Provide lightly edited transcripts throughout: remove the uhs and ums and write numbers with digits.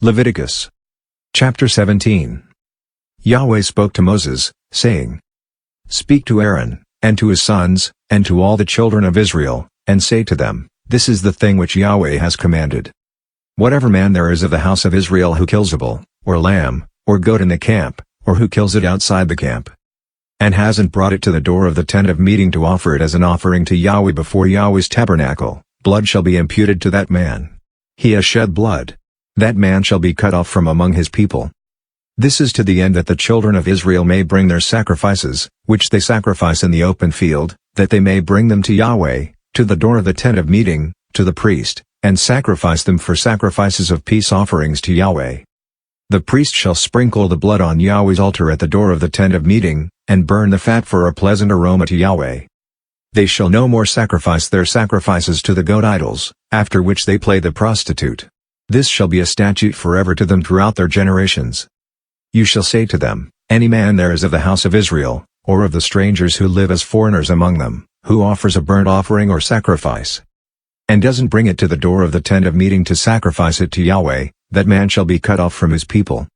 Leviticus. Chapter 17. Yahweh spoke to Moses, saying, Speak to Aaron, and to his sons, and to all the children of Israel, and say to them, This is the thing which Yahweh has commanded. Whatever man there is of the house of Israel who kills a bull, or lamb, or goat in the camp, or who kills it outside the camp, and hasn't brought it to the door of the tent of meeting to offer it as an offering to Yahweh before Yahweh's tabernacle, blood shall be imputed to that man. He has shed blood. That man shall be cut off from among his people. This is to the end that the children of Israel may bring their sacrifices, which they sacrifice in the open field, that they may bring them to Yahweh, to the door of the tent of meeting, to the priest, and sacrifice them for sacrifices of peace offerings to Yahweh. The priest shall sprinkle the blood on Yahweh's altar at the door of the tent of meeting, and burn the fat for a pleasant aroma to Yahweh. They shall no more sacrifice their sacrifices to the goat idols, after which they play the prostitute. This shall be a statute forever to them throughout their generations. You shall say to them, Any man there is of the house of Israel, or of the strangers who live as foreigners among them, who offers a burnt offering or sacrifice, and doesn't bring it to the door of the tent of meeting to sacrifice it to Yahweh, that man shall be cut off from his people.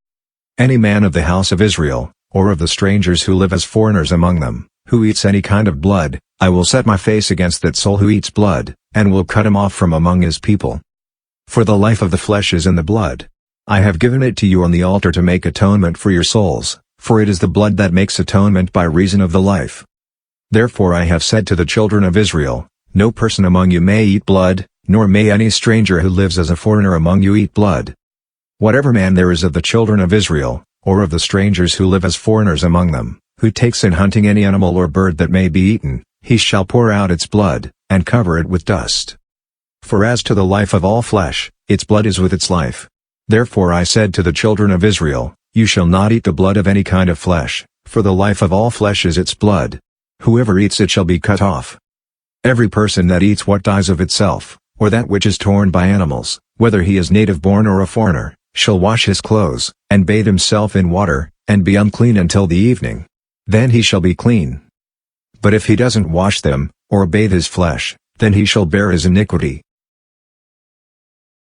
Any man of the house of Israel, or of the strangers who live as foreigners among them, who eats any kind of blood, I will set my face against that soul who eats blood, and will cut him off from among his people. For the life of the flesh is in the blood. I have given it to you on the altar to make atonement for your souls, for it is the blood that makes atonement by reason of the life. Therefore I have said to the children of Israel, No person among you may eat blood, nor may any stranger who lives as a foreigner among you eat blood. Whatever man there is of the children of Israel, or of the strangers who live as foreigners among them, who takes in hunting any animal or bird that may be eaten, he shall pour out its blood, and cover it with dust. For as to the life of all flesh, its blood is with its life. Therefore I said to the children of Israel, You shall not eat the blood of any kind of flesh, for the life of all flesh is its blood. Whoever eats it shall be cut off. Every person that eats what dies of itself, or that which is torn by animals, whether he is native-born or a foreigner, shall wash his clothes, and bathe himself in water, and be unclean until the evening. Then he shall be clean. But if he doesn't wash them, or bathe his flesh, then he shall bear his iniquity,